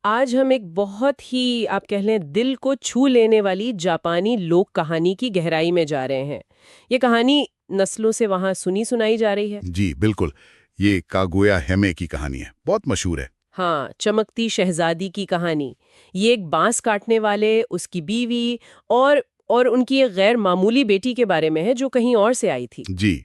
آج ہم ایک بہت ہی آپ کہہ لیں دل کو چھو لینے والی جاپانی لوک کہانی کی گہرائی میں جا رہے ہیں۔ یہ کہانی نسلوں سے وہاں سنی سنائی جا رہی ہے۔ جی بالکل، یہ کاگویا ہیمے کی کہانی ہے، بہت مشہور ہے۔ ہاں، چمکتی شہزادی کی کہانی۔ یہ ایک بانس کاٹنے والے، اس کی بیوی اور ان کی ایک غیر معمولی بیٹی کے بارے میں ہے جو کہیں اور سے آئی تھی۔ جی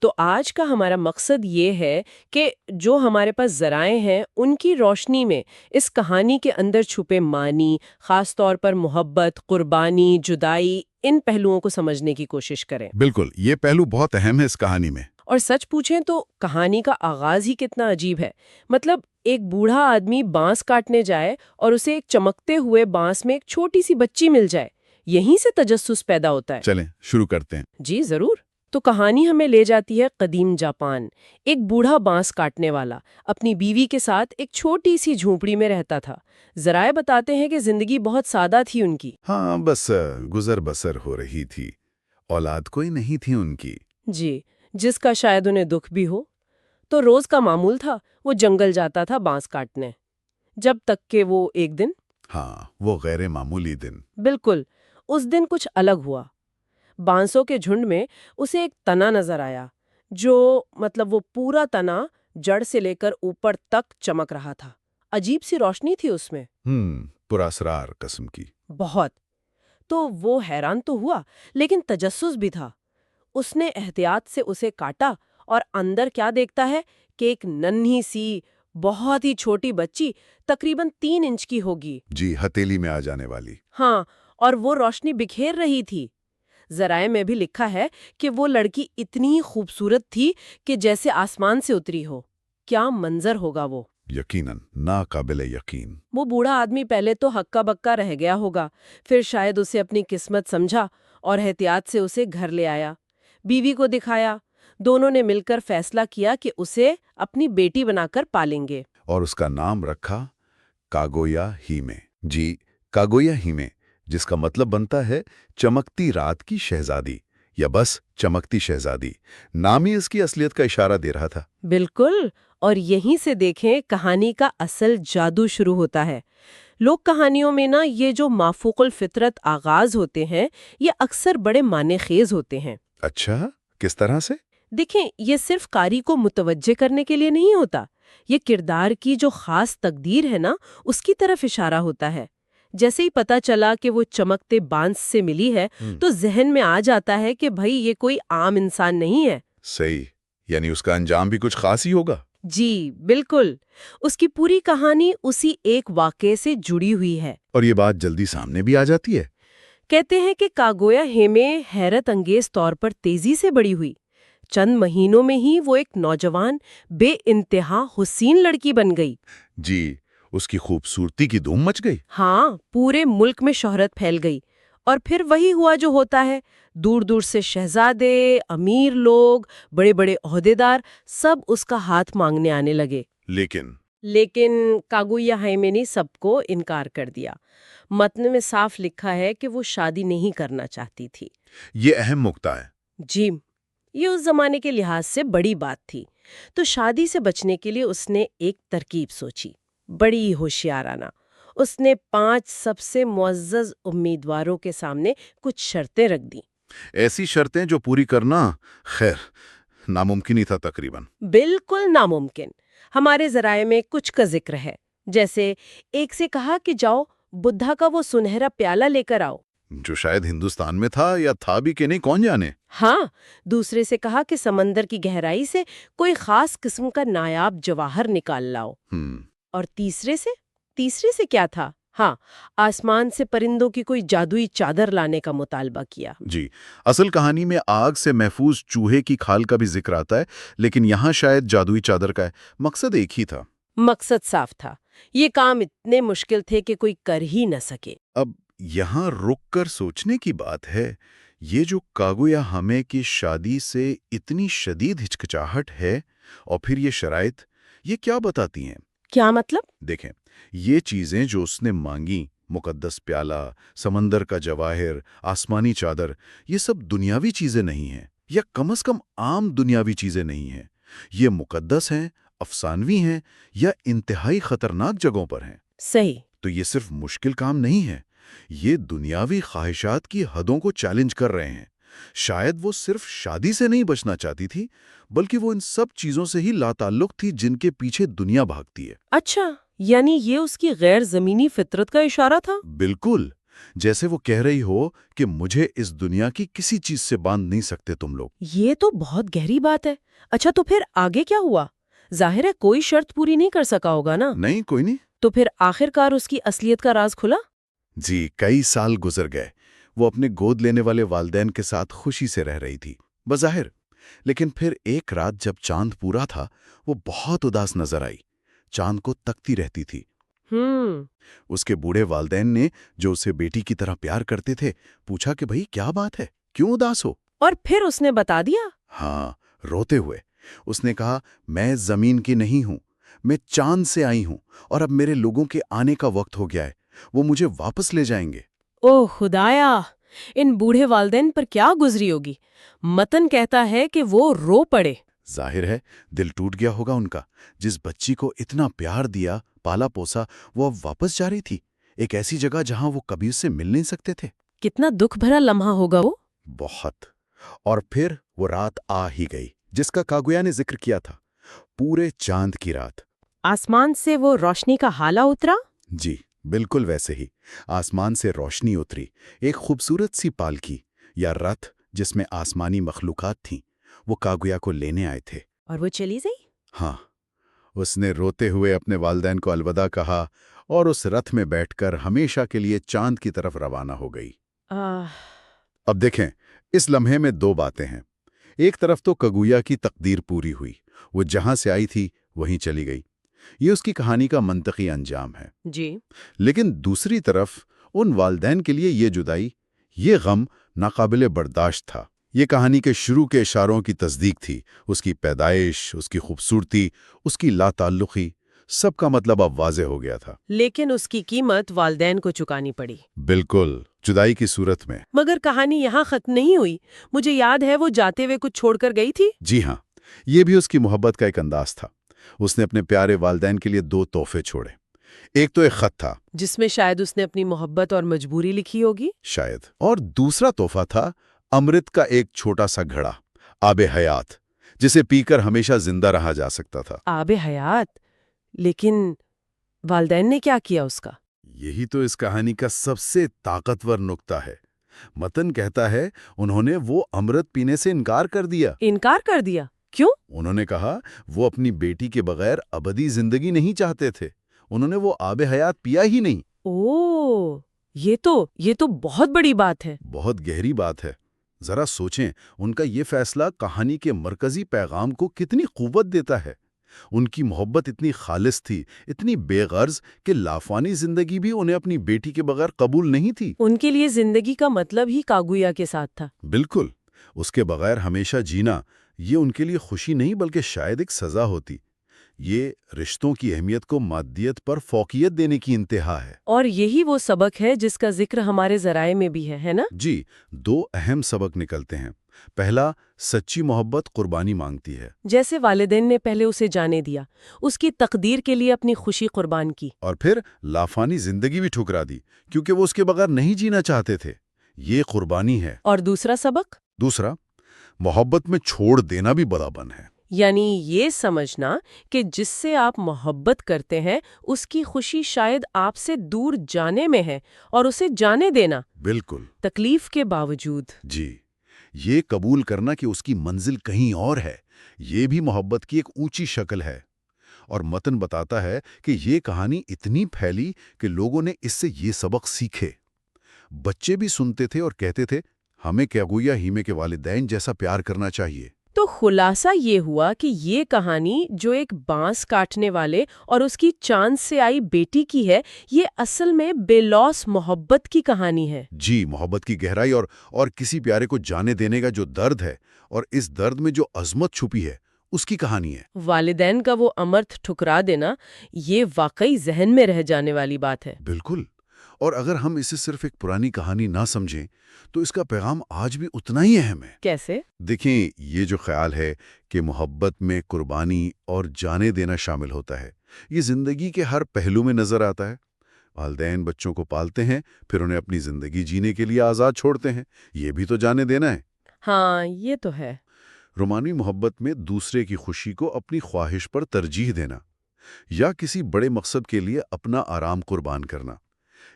تو آج کا ہمارا مقصد یہ ہے کہ جو ہمارے پاس ذرائع ہیں ان کی روشنی میں اس کہانی کے اندر چھپے معنی، خاص طور پر محبت، قربانی، جدائی، ان پہلوؤں کو سمجھنے کی کوشش کریں۔ بالکل، یہ پہلو بہت اہم ہے اس کہانی میں۔ اور سچ پوچھیں تو کہانی کا آغاز ہی کتنا عجیب ہے۔ مطلب ایک بوڑھا آدمی بانس کاٹنے جائے اور اسے ایک چمکتے ہوئے بانس میں ایک چھوٹی سی بچی مل جائے، یہیں سے تجسس پیدا ہوتا ہے۔ چلیں شروع کرتے ہیں۔ جی ضرور۔ تو کہانی ہمیں لے جاتی ہے قدیم جاپان۔ ایک بوڑھا بانس کاٹنے والا اپنی بیوی کے ساتھ ایک چھوٹی سی جھونپڑی میں رہتا تھا۔ ذرائع بتاتے ہیں کہ زندگی بہت سادہ تھی ان کی۔ ہاں، بس گزر بسر ہو رہی تھی، اولاد کوئی نہیں تھی ان کی۔ جی، جس کا شاید انہیں دکھ بھی ہو۔ تو روز کا معمول تھا، وہ جنگل جاتا تھا بانس کاٹنے، جب تک کہ وہ ایک دن، ہاں، وہ غیر معمولی دن۔ بالکل، اس دن کچھ الگ ہوا۔ بانسوں کے جھنڈ میں اسے ایک تنا نظر آیا جو وہ پورا تنا جڑ سے لے کر اوپر تک چمک رہا تھا۔ عجیب سی روشنی تھی اس میں، پراسرار قسم کی۔ بہت۔ تو وہ حیران تو ہوا لیکن تجسس بھی تھا۔ اس نے احتیاط سے اسے کاٹا اور اندر کیا دیکھتا ہے کہ ایک ننھی سی بہت ہی چھوٹی بچی، تقریباً 3 انچ کی ہوگی۔ جی، ہتھیلی میں آ جانے والی۔ ہاں، اور وہ روشنی بکھیر رہی تھی۔ ذرائع میں بھی لکھا ہے کہ وہ لڑکی اتنی خوبصورت تھی کہ جیسے آسمان سے اتری ہو۔ کیا منظر ہوگا وہ! یقیناً ناقابل یقین۔ وہ بوڑھا آدمی پہلے تو ہکا بکا رہ گیا ہوگا، پھر شاید اسے اپنی قسمت سمجھا اور احتیاط سے اسے گھر لے آیا، بیوی کو دکھایا۔ دونوں نے مل کر فیصلہ کیا کہ اسے اپنی بیٹی بنا کر پالیں گے۔ اور اس کا نام رکھا کاگویا ہیمے۔ جی، کاگویا ہیمے، جس کا مطلب بنتا ہے چمکتی رات کی شہزادی، یا بس چمکتی شہزادی۔ نام ہی اس کی اصلیت کا اشارہ دے رہا تھا۔ بالکل، اور یہیں سے دیکھیں کہانی کا اصل جادو شروع ہوتا ہے۔ لوک کہانیوں میں یہ جو مافوق الفطرت آغاز ہوتے ہیں، یہ اکثر بڑے معنی خیز ہوتے ہیں۔ اچھا، کس طرح سے؟ دیکھیں، یہ صرف قاری کو متوجہ کرنے کے لیے نہیں ہوتا، یہ کردار کی جو خاص تقدیر ہے اس کی طرف اشارہ ہوتا ہے۔ جیسے ہی پتا چلا کہ وہ چمکتے بانس سے ملی ہے تو ذہن میں آ جاتا ہے کہ بھائی یہ کوئی عام انسان نہیں ہے۔ صحیح، یعنی اس کا انجام بھی کچھ خاص ہی ہوگا۔ جی بالکل، اس کی پوری کہانی اسی ایک واقعے سے جڑی ہوئی ہے۔ اور یہ بات جلدی سامنے بھی آ جاتی ہے۔ کہتے ہیں کہ کاگویا ہیمے حیرت انگیز طور پر تیزی سے بڑی ہوئی۔ چند مہینوں میں ہی وہ ایک نوجوان بے انتہا حسین لڑکی بن گئی۔ جی، اس کی خوبصورتی کی دھوم مچ گئی۔ ہاں، پورے ملک میں شہرت پھیل گئی۔ اور پھر وہی ہوا جو ہوتا ہے، دور دور سے شہزادے، امیر لوگ، بڑے بڑے عہدیدار سب اس کا ہاتھ مانگنے آنے لگے۔ لیکن کاگویا ہیمے نے سب کو انکار کر دیا۔ متن میں صاف لکھا ہے کہ وہ شادی نہیں کرنا چاہتی تھی۔ یہ اہم نکتہ ہے۔ جی، یہ اس زمانے کے لحاظ سے بڑی بات تھی۔ تو شادی سے بچنے کے لیے اس نے ایک ترکیب سوچی، بڑی ہوشیارانہ۔ اس نے 5 سب سے معزز امیدواروں کے سامنے کچھ شرطیں رکھ دیں۔ ایسی شرطیں جو پوری کرنا خیر ناممکن ہی تھا تقریباً۔ بالکل ناممکن۔ ہمارے ذرائع میں کچھ کا ذکر ہے، جیسے ایک سے کہا کہ جاؤ بدھا کا وہ سنہرا پیالہ لے کر آؤ، جو شاید ہندوستان میں تھا یا تھا بھی کہ نہیں کون جانے۔ ہاں، دوسرے سے کہا کہ سمندر کی گہرائی سے کوئی خاص قسم کا نایاب جواہر نکال لاؤ، اور تیسرے سے کیا تھا؟ ہاں، آسمان سے پرندوں کی کوئی جادوئی چادر لانے کا مطالبہ کیا۔ جی، اصل کہانی میں آگ سے محفوظ چوہے کی کھال کا بھی ذکر آتا ہے، لیکن یہاں شاید جادوئی چادر کا ہے۔ مقصد ایک ہی تھا۔ مقصد صاف تھا، یہ کام اتنے مشکل تھے کہ کوئی کر ہی نہ سکے۔ اب یہاں رک کر سوچنے کی بات ہے، یہ جو کاگویا ہیمے کی شادی سے اتنی شدید ہچکچاہٹ ہے، اور پھر یہ شرائط، یہ کیا بتاتی ہیں؟ کیا مطلب؟ دیکھیں، یہ چیزیں جو اس نے مانگی، مقدس پیالہ، سمندر کا جواہر، آسمانی چادر، یہ سب دنیاوی چیزیں نہیں ہیں، یا کم از کم عام دنیاوی چیزیں نہیں ہیں۔ یہ مقدس ہیں، افسانوی ہیں، یا انتہائی خطرناک جگہوں پر ہیں۔ صحیح. تو یہ صرف مشکل کام نہیں ہے، یہ دنیاوی خواہشات کی حدوں کو چیلنج کر رہے ہیں. شاید وہ صرف شادی سے نہیں بچنا چاہتی تھی، بلکہ وہ ان سب چیزوں سے ہی لاتعلق تھی جن کے پیچھے دنیا بھاگتی ہے. اچھا، یعنی یہ اس کی غیر زمینی فطرت کا اشارہ تھا؟ بالکل، جیسے وہ کہہ رہی ہو کہ مجھے اس دنیا کی کسی چیز سے باندھ نہیں سکتے تم لوگ. یہ تو بہت گہری بات ہے. اچھا، تو پھر آگے کیا ہوا؟ ظاہر ہے کوئی شرط پوری نہیں کر سکا ہوگا نا؟ نہیں، کوئی نہیں. تو پھر آخر کار اس کی اصلیت کا راز کھلا؟ جی، کئی سال گزر گئے. وہ اپنے گود لینے والے والدین کے ساتھ خوشی سے رہ رہی تھی بظاہر، لیکن پھر ایک رات جب چاند پورا تھا وہ بہت اداس نظر آئی. چاند کو تکتی رہتی تھی. اس کے بوڑھے والدین نے، جو اسے بیٹی کی طرح پیار کرتے تھے، پوچھا کہ بھئی کیا بات ہے، کیوں اداس ہو؟ اور پھر اس نے بتا دیا؟ ہاں، روتے ہوئے. اس نے کہا، میں زمین کی نہیں ہوں، میں چاند سے آئی ہوں، اور اب میرے لوگوں کے آنے کا وقت ہو گیا ہے. وہ مجھے واپس لے جائیں گے. اوہ خدایا، ان بوڑھے والدین پر کیا گزری ہوگی. متن کہتا ہے کہ وہ رو پڑے. ظاہر ہے دل ٹوٹ گیا ہوگا ان کا. جس بچی کو اتنا پیار دیا، پالا پوسا، وہ اب واپس جا رہی تھی ایک ایسی جگہ جہاں وہ کبھی اس سے مل نہیں سکتے تھے. کتنا دکھ بھرا لمحہ ہوگا وہ. بہت. اور پھر وہ رات آ ہی گئی جس کا کاگویا نے ذکر کیا تھا. پورے چاند کی رات. آسمان سے وہ روشنی کا ہالہ اترا؟ جی بالکل ویسے ہی. آسمان سے روشنی اتری. ایک خوبصورت سی پالکی یا رتھ جس میں آسمانی مخلوقات تھیں، وہ کاگویا کو لینے آئے تھے. اور وہ چلی گئی؟ ہاں. اس نے روتے ہوئے اپنے والدین کو الوداع کہا اور اس رتھ میں بیٹھ کر ہمیشہ کے لیے چاند کی طرف روانہ ہو گئی. اب دیکھیں، اس لمحے میں دو باتیں ہیں. ایک طرف تو کاگویا کی تقدیر پوری ہوئی، وہ جہاں سے آئی تھی وہیں چلی گئی. یہ اس کی کہانی کا منطقی انجام ہے. جی. لیکن دوسری طرف ان والدین کے لیے یہ جدائی، یہ غم ناقابل برداشت تھا. یہ کہانی کے شروع کے اشاروں کی تصدیق تھی. اس کی پیدائش، اس کی خوبصورتی، اس کی لا تعلقی، سب کا مطلب اب واضح ہو گیا تھا. لیکن اس کی قیمت والدین کو چکانی پڑی. بالکل، جدائی کی صورت میں. مگر کہانی یہاں ختم نہیں ہوئی. مجھے یاد ہے وہ جاتے ہوئے کچھ چھوڑ کر گئی تھی. جی ہاں، یہ بھی اس کی محبت کا ایک انداز تھا. اس نے اپنے پیارے والدین کے لیے 2 تحفے چھوڑے. ایک تو ایک خط تھا جس میں شاید اس نے اپنی محبت اور مجبوری لکھی ہوگی. شاید. اور دوسرا تحفہ تھا امرت کا ایک چھوٹا سا گھڑا، آب حیات، جسے پی کر ہمیشہ زندہ رہا جا سکتا تھا. آب حیات؟ لیکن والدین نے کیا کیا اس کا؟ یہی تو اس کہانی کا سب سے طاقتور نقطہ ہے. متن کہتا ہے انہوں نے وہ امرت پینے سے انکار کر دیا. انکار کر دیا؟ کیوں؟ انہوں نے کہا وہ اپنی بیٹی کے بغیر ابدی زندگی نہیں چاہتے تھے. انہوں نے وہ آب حیات پیا ہی نہیں. اوہ، یہ تو بہت بڑی بات ہے. بہت گہری بات ہے. ذرا سوچیں، ان کا یہ فیصلہ کہانی کے مرکزی پیغام کو کتنی قوت دیتا ہے. ان کی محبت اتنی خالص تھی، اتنی بے غرض کہ لافانی زندگی بھی انہیں اپنی بیٹی کے بغیر قبول نہیں تھی. ان کے لیے زندگی کا مطلب ہی کاگویا کے ساتھ تھا. بالکل. اس کے بغیر ہمیشہ جینا، یہ ان کے لیے خوشی نہیں بلکہ شاید ایک سزا ہوتی. یہ رشتوں کی اہمیت کو مادیت پر فوقیت دینے کی انتہا ہے. اور یہی وہ سبق ہے جس کا ذکر ہمارے ذرائع میں بھی ہے نا؟ جی، 2 اہم سبق نکلتے ہیں. پہلا، سچی محبت قربانی مانگتی ہے. جیسے والدین نے پہلے اسے جانے دیا، اس کی تقدیر کے لیے اپنی خوشی قربان کی. اور پھر لافانی زندگی بھی ٹھکرا دی کیونکہ وہ اس کے بغیر نہیں جینا چاہتے تھے. یہ قربانی ہے. اور دوسرا سبق؟ دوسرا، محبت میں چھوڑ دینا بھی بڑا بن ہے. یعنی یہ سمجھنا کہ جس سے آپ محبت کرتے ہیں اس کی خوشی شاید آپ سے دور جانے میں ہے، اور اسے جانے دینا. بالکل. تکلیف کے باوجود. جی، یہ قبول کرنا کہ اس کی منزل کہیں اور ہے، یہ بھی محبت کی ایک اونچی شکل ہے. اور متن بتاتا ہے کہ یہ کہانی اتنی پھیلی کہ لوگوں نے اس سے یہ سبق سیکھے. بچے بھی سنتے تھے اور کہتے تھے ہمیں کاگویا ہیمے کے والدین جیسا پیار کرنا چاہیے. تو خلاصہ یہ ہوا کہ یہ کہانی جو ایک بانس کاٹنے والے اور اس کی چاند سے آئی بیٹی کی ہے، یہ اصل میں بے لوث محبت کی کہانی ہے. جی، محبت کی گہرائی اور کسی پیارے کو جانے دینے کا جو درد ہے، اور اس درد میں جو عظمت چھپی ہے، اس کی کہانی ہے. والدین کا وہ امرت ٹھکرا دینا، یہ واقعی ذہن میں رہ جانے والی بات ہے. بالکل. اور اگر ہم اسے صرف ایک پرانی کہانی نہ سمجھیں تو اس کا پیغام آج بھی اتنا ہی اہم ہے. کیسے؟ دیکھیں، یہ جو خیال ہے کہ محبت میں قربانی اور جانے دینا شامل ہوتا ہے، یہ زندگی کے ہر پہلو میں نظر آتا ہے. والدین بچوں کو پالتے ہیں، پھر انہیں اپنی زندگی جینے کے لیے آزاد چھوڑتے ہیں، یہ بھی تو جانے دینا ہے۔ ہاں یہ تو ہے۔ رومانوی محبت میں دوسرے کی خوشی کو اپنی خواہش پر ترجیح دینا یا کسی بڑے مقصد کے لیے اپنا آرام قربان کرنا،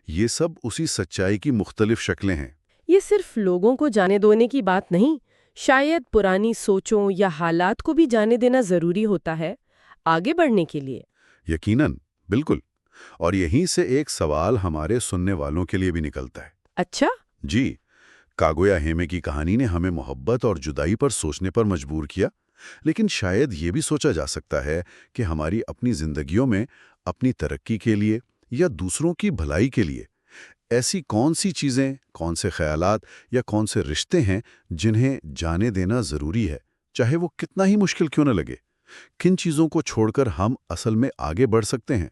یہ سب اسی سچائی کی مختلف شکلیں ہیں۔ یہ صرف لوگوں کو جانے دینے کی بات نہیں، شاید پرانی سوچوں یا حالات کو بھی جانے دینا ضروری ہوتا ہے آگے بڑھنے کے لیے۔ یقیناً، بالکل۔ اور یہیں سے ایک سوال ہمارے سننے والوں کے لیے بھی نکلتا ہے۔ اچھا؟ جی، کاگویا ہیمے کی کہانی نے ہمیں محبت اور جدائی پر سوچنے پر مجبور کیا، لیکن شاید یہ بھی سوچا جا سکتا ہے کہ ہماری اپنی زندگیوں میں اپنی ترقی کے لیے یا دوسروں کی بھلائی کے لیے ایسی کون سی چیزیں، کون سے خیالات یا کون سے رشتے ہیں جنہیں جانے دینا ضروری ہے، چاہے وہ کتنا ہی مشکل کیوں نہ لگے۔ کن چیزوں کو چھوڑ کر ہم اصل میں آگے بڑھ سکتے ہیں؟